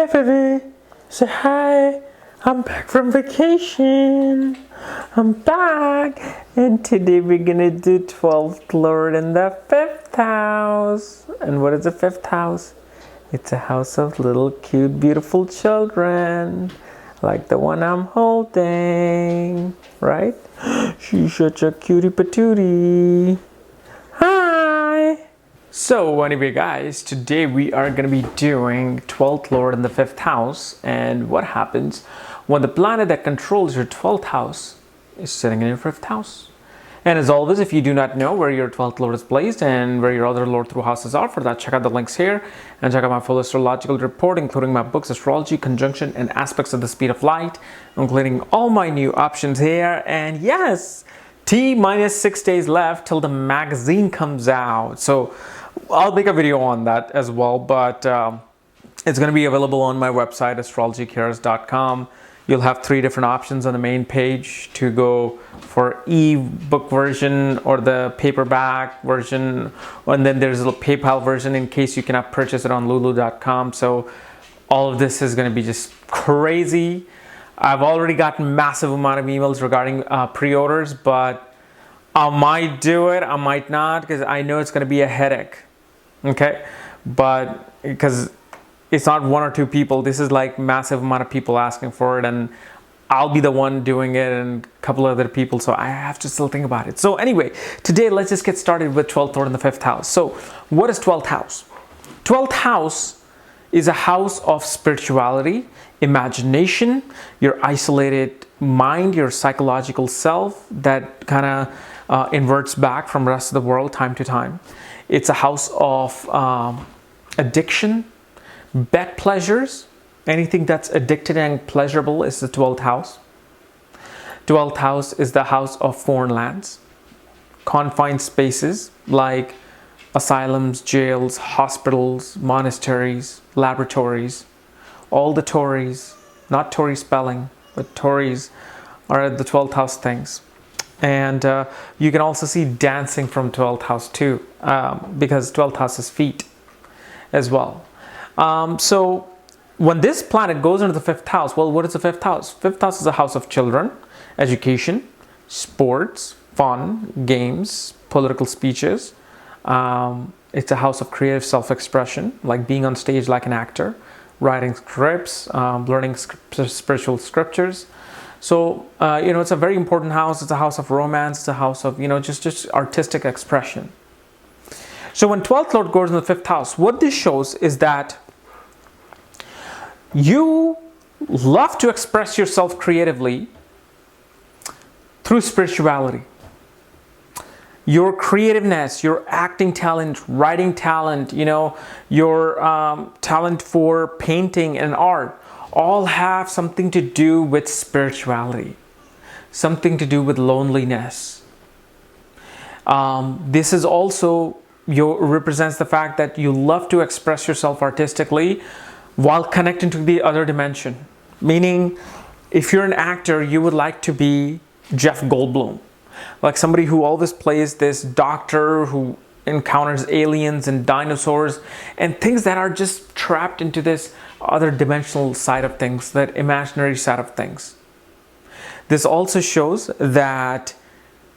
Hey baby, say hi. I'm back from vacation. I'm back. And today we're gonna do 12th Lord in the 5th house. And what is the 5th house? It's a house of little cute beautiful children. Like the one I'm holding. Right? She's such a cutie patootie. Hi! So anyway guys, today we are going to be doing 12th Lord in the 5th house, and what happens when the planet that controls your 12th house is sitting in your 5th house. And as always, if you do not know where your 12th Lord is placed and where your other Lord through houses are, for that check out the links here and check out my full astrological report, including my books, Astrology, Conjunction, and Aspects of the Speed of Light, including all my new options here. And yes, T-minus 6 days left till the magazine comes out. So I'll make a video on that as well, but it's going to be available on my website, astrologycares.com. You'll have 3 different options on the main page to go for e-book version or the paperback version, and then there's a PayPal version in case you cannot purchase it on lulu.com. So all of this is going to be just crazy. I've already gotten massive amount of emails regarding pre-orders, but I might do it, I might not, because I know it's going to be a headache. Okay, but because it's not 1 or 2 people, this is like massive amount of people asking for it, and I'll be the one doing it and a couple other people, so I have to still think about it. So anyway, today let's just get started with 12th Lord in the 5th house. So what is 12th house? 12th house is a house of spirituality, imagination, your isolated mind, your psychological self that kind of inverts back from the rest of the world time to time. It's a house of addiction, bed pleasures. Anything that's addicted and pleasurable is the 12th house. 12th house is the house of foreign lands, confined spaces like asylums, jails, hospitals, monasteries, laboratories. All the Tories, not Tory spelling, but Tories are the 12th house things. And you can also see dancing from 12th house too, because 12th house is feet as well. So when this planet goes into the 5th house, well, what is the 5th house? 5th house is a house of children, education, sports, fun, games, political speeches. It's a house of creative self-expression, like being on stage like an actor, writing scripts, learning spiritual scriptures. So, it's a very important house. It's a house of romance. It's a house of, just artistic expression. So when 12th Lord goes in the 5th house, what this shows is that you love to express yourself creatively through spirituality. Your creativeness, your acting talent, writing talent, your talent for painting and art, all have something to do with spirituality, something to do with loneliness. This is also represents the fact that you love to express yourself artistically while connecting to the other dimension. Meaning, if you're an actor, you would like to be Jeff Goldblum, like somebody who always plays this doctor who encounters aliens and dinosaurs and things that are just trapped into this other dimensional side of things, that imaginary side of things. This also shows that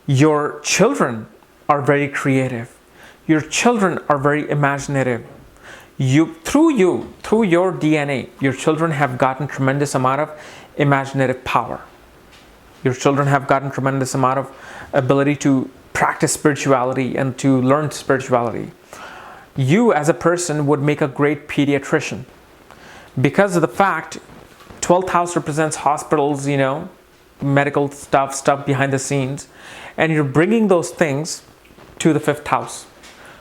your children are very creative. Your children are very imaginative. Through your DNA, your children have gotten tremendous amount of imaginative power. Your children have gotten tremendous amount of ability to practice spirituality and to learn spirituality. You as a person would make a great pediatrician because of the fact 12th house represents hospitals, medical stuff behind the scenes, and you're bringing those things to the 5th house.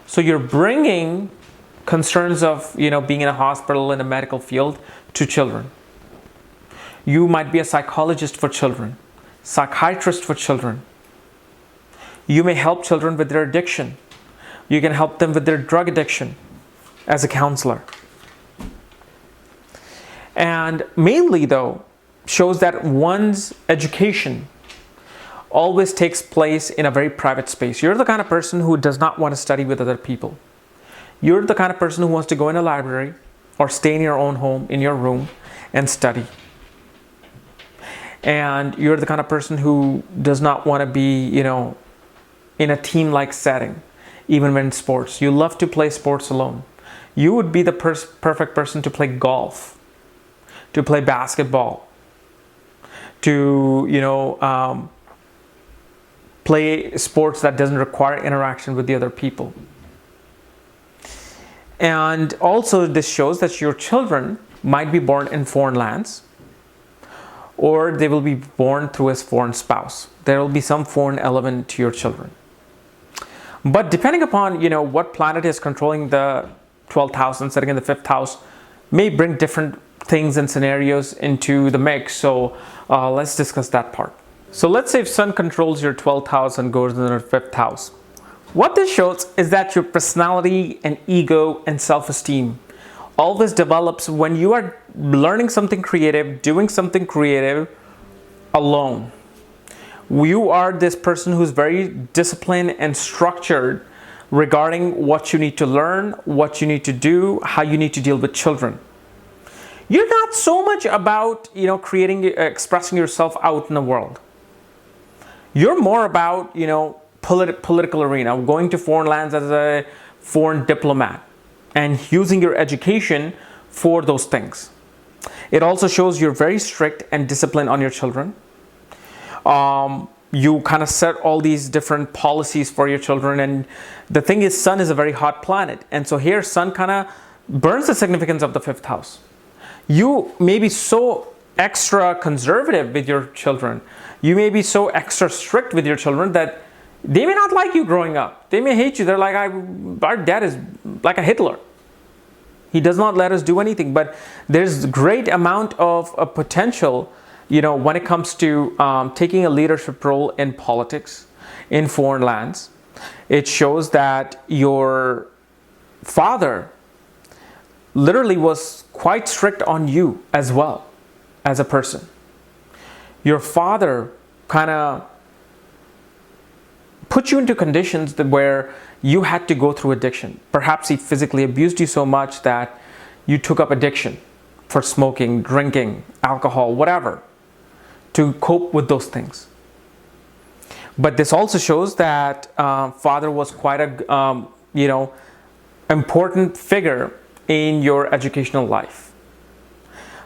So you're bringing concerns of, being in a hospital in a medical field to children. You might be a psychologist for children, psychiatrist for children. You may help children with their addiction. You can help them with their drug addiction as a counselor. And mainly though, shows that one's education always takes place in a very private space. You're the kind of person who does not want to study with other people. You're the kind of person who wants to go in a library, or stay in your own home, in your room, and study. And you're the kind of person who does not want to be, in a team-like setting, even when sports. You love to play sports alone. You would be the perfect person to play golf, to play basketball, to, play sports that doesn't require interaction with the other people. And also this shows that your children might be born in foreign lands, or they will be born through a foreign spouse. There will be some foreign element to your children. But depending upon, what planet is controlling the 12th house and setting in the 5th house, may bring different things and scenarios into the mix. So let's discuss that part. So let's say if Sun controls your 12th house and goes into the 5th house. What this shows is that your personality and ego and self-esteem always develops when you are learning something creative, doing something creative alone. You are this person who's very disciplined and structured regarding what you need to learn, what you need to do, how you need to deal with children. You're not so much about, expressing yourself out in the world. You're more about, political arena, going to foreign lands as a foreign diplomat and using your education for those things. It also shows you're very strict and disciplined on your children. You kind of set all these different policies for your children, and the thing is, Sun is a very hot planet, and so here Sun kind of burns the significance of the 5th house. You may be so extra conservative with your children. You may be so extra strict with your children that they may not like you growing up. They may hate you. They're like, our dad is like a Hitler. He does not let us do anything. But there's great amount of potential, when it comes to taking a leadership role in politics, in foreign lands. It shows that your father literally was quite strict on you as well as a person. Your father kind of put you into conditions where you had to go through addiction. Perhaps he physically abused you so much that you took up addiction for smoking, drinking, alcohol, whatever, to cope with those things. But this also shows that father was quite a, important figure in your educational life.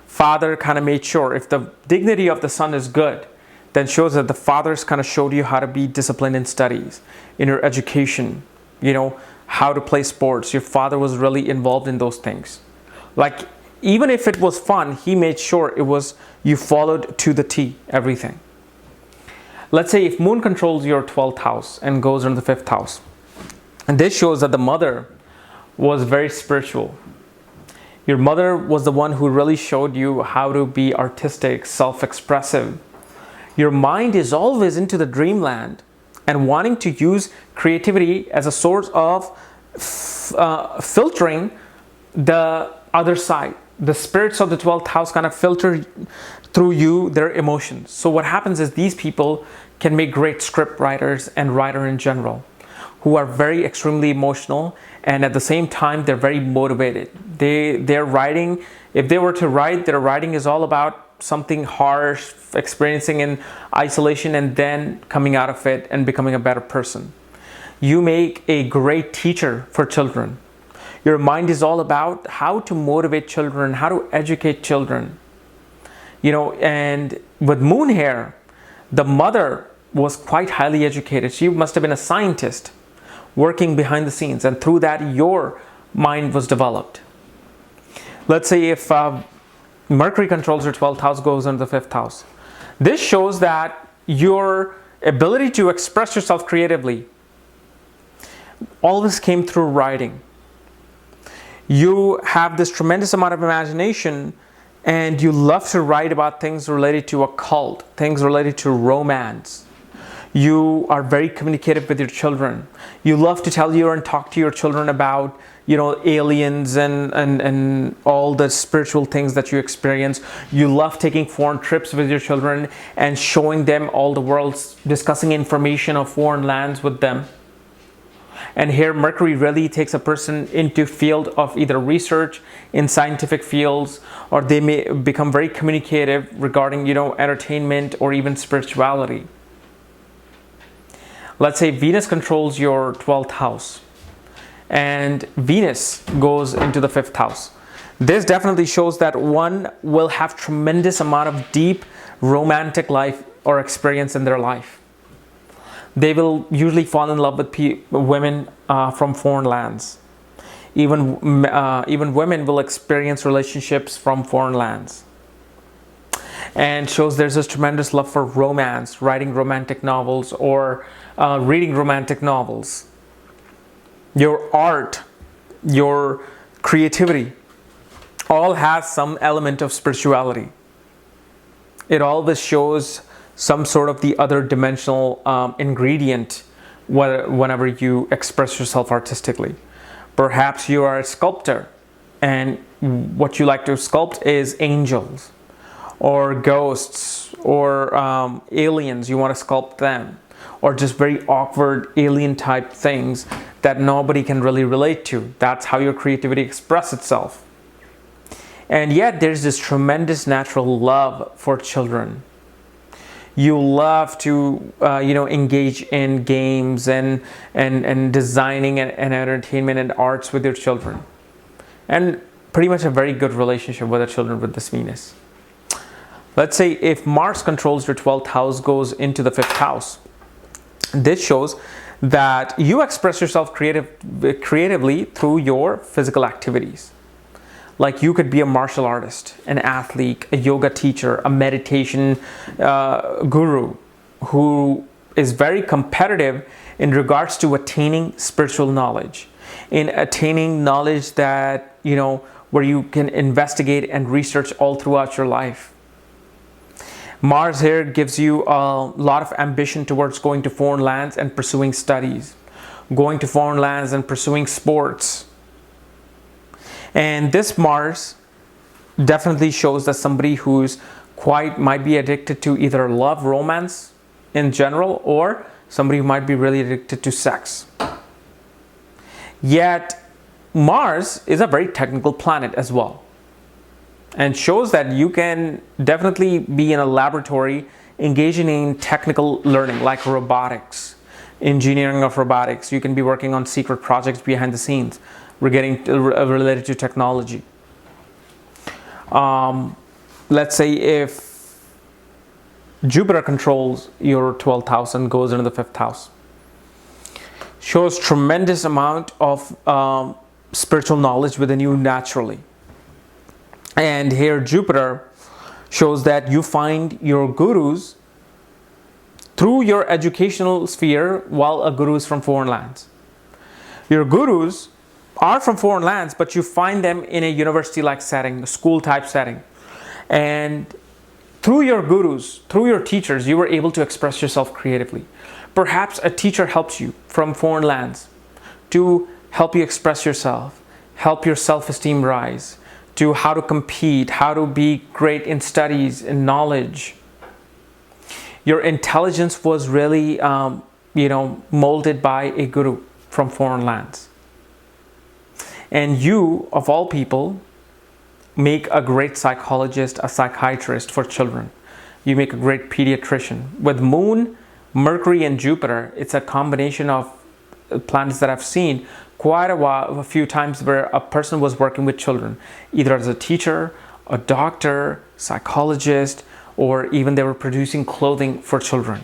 Father kind of made sure if the dignity of the Sun is good, then shows that the fathers kind of showed you how to be disciplined in studies, in your education, how to play sports. Your father was really involved in those things. Like, even if it was fun, he made sure it was, you followed to the T, everything. Let's say if Moon controls your 12th house and goes into the 5th house. And this shows that the mother was very spiritual. Your mother was the one who really showed you how to be artistic, self-expressive. Your mind is always into the dreamland and wanting to use creativity as a source of filtering the other side. The spirits of the 12th house kind of filter through you their emotions. So what happens is these people can make great script writers and writer in general, who are very extremely emotional, and at the same time they're very motivated. They're writing, if they were to write, their writing is all about something harsh, experiencing in isolation, and then coming out of it and becoming a better person. You make a great teacher for children. Your mind is all about how to motivate children, how to educate children. And with Moon here, the mother was quite highly educated. She must have been a scientist working behind the scenes, and through that your mind was developed. Let's say if Mercury controls your 12th house, goes into the 5th house. This shows that your ability to express yourself creatively always came through writing. You have this tremendous amount of imagination, and you love to write about things related to occult, things related to romance. You are very communicative with your children. You love to tell and talk to your children about, aliens and all the spiritual things that you experience. You love taking foreign trips with your children and showing them all the world's, discussing information of foreign lands with them. And here Mercury really takes a person into field of either research in scientific fields, or they may become very communicative regarding, entertainment or even spirituality. Let's say Venus controls your 12th house and Venus goes into the 5th house. This definitely shows that one will have tremendous amount of deep romantic life or experience in their life. They will usually fall in love with women from foreign lands. Even women will experience relationships from foreign lands. And shows there's this tremendous love for romance, writing romantic novels or reading romantic novels. Your art, your creativity, all has some element of spirituality. It always shows some sort of the other dimensional ingredient whenever you express yourself artistically. Perhaps you are a sculptor and what you like to sculpt is angels or ghosts or aliens. You want to sculpt them, or just very awkward alien type things that nobody can really relate to. That's how your creativity expresses itself. And yet there's this tremendous natural love for children. You love to engage in games and designing and entertainment and arts with your children, and pretty much a very good relationship with the children with this Venus. Let's say if Mars controls your 12th house, goes into the 5th house. This shows that you express yourself creatively through your physical activities. Like you could be a martial artist, an athlete, a yoga teacher, a meditation guru who is very competitive in regards to attaining spiritual knowledge, in attaining knowledge that, where you can investigate and research all throughout your life. Mars here gives you a lot of ambition towards going to foreign lands and pursuing studies, going to foreign lands and pursuing sports. And this Mars definitely shows that somebody who's might be addicted to either love, romance in general, or somebody who might be really addicted to sex. Yet Mars is a very technical planet as well, and shows that you can definitely be in a laboratory engaging in technical learning like robotics, engineering of robotics. You can be working on secret projects behind the scenes related to technology. Let's say if Jupiter controls your 12th house and goes into the 5th house, shows tremendous amount of spiritual knowledge within you naturally. And here Jupiter shows that you find your gurus through your educational sphere, while a guru is from foreign lands. Your gurus are from foreign lands, but you find them in a university-like setting, a school-type setting. And through your gurus, through your teachers, you were able to express yourself creatively. Perhaps a teacher helps you from foreign lands to help you express yourself, help your self-esteem rise, to how to compete, how to be great in studies and knowledge. Your intelligence was really, molded by a guru from foreign lands. And you, of all people, make a great psychologist, a psychiatrist for children. You make a great pediatrician. With Moon, Mercury, and Jupiter, it's a combination of planets that I've seen quite a few times where a person was working with children, either as a teacher, a doctor, psychologist, or even they were producing clothing for children.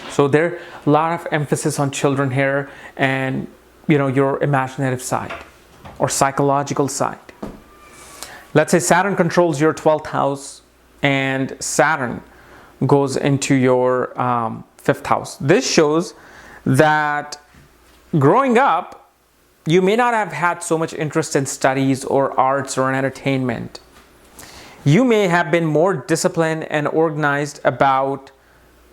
So there's a lot of emphasis on children here and, your imaginative side or psychological side. Let's say Saturn controls your 12th house and Saturn goes into your 5th house. This shows that growing up, you may not have had so much interest in studies or arts or entertainment. You may have been more disciplined and organized about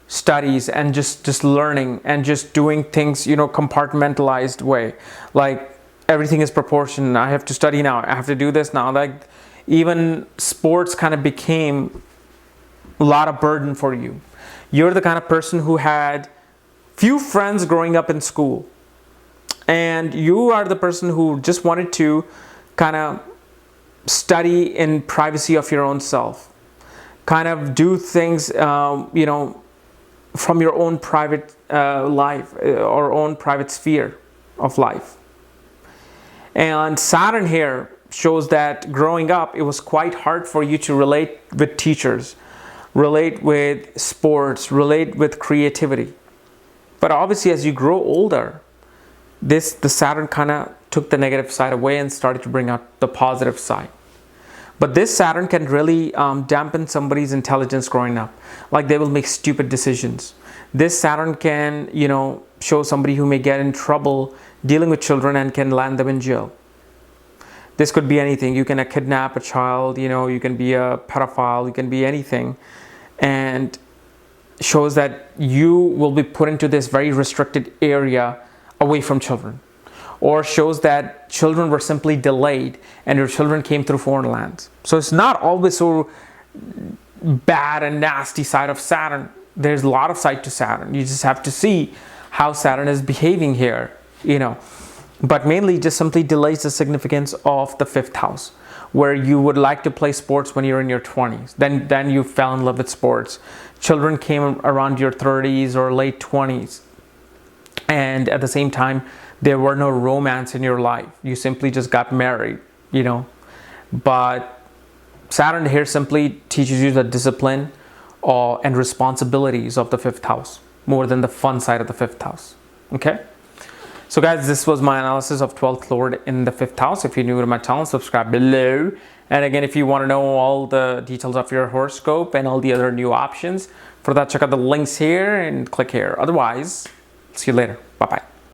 studies and just learning and just doing things, compartmentalized way. Like everything is proportioned. I have to study now. I have to do this now. Like even sports kind of became a lot of burden for you. You're the kind of person who had few friends growing up in school. and you are the person who just wanted to kind of study in privacy of your own self, kind of do things, you know, from your own private life or own private sphere of life. And Saturn here shows that growing up, it was quite hard for you to relate with teachers, relate with sports, relate with creativity. But obviously, as you grow older, the Saturn kind of took the negative side away and started to bring out the positive side. But this Saturn can really dampen somebody's intelligence growing up. Like they will make stupid decisions. This Saturn can, you know, show somebody who may get in trouble dealing with children and can land them in jail. This could be anything. You can kidnap a child, you know, you can be a pedophile, you can be anything. And shows that you will be put into this very restricted area away from children. Or shows that children were simply delayed and your children came through foreign lands. So it's not always so bad and nasty side of Saturn. There's a lot of side to Saturn. You just have to see how Saturn is behaving here, you know. But mainly just simply delays the significance of the 5th house, where you would like to play sports when you're in your 20s. Then you fell in love with sports. Children came around your 30s or late 20s. And at the same time, there were no romance in your life. You simply just got married, you know. But Saturn here simply teaches you the discipline and responsibilities of the 5th house, more than the fun side of the 5th house. Okay? So guys, this was my analysis of 12th Lord in the 5th house. If you're new to my channel, subscribe below. And again, if you want to know all the details of your horoscope and all the other new options, for that, check out the links here and click here. Otherwise, see you later. Bye-bye.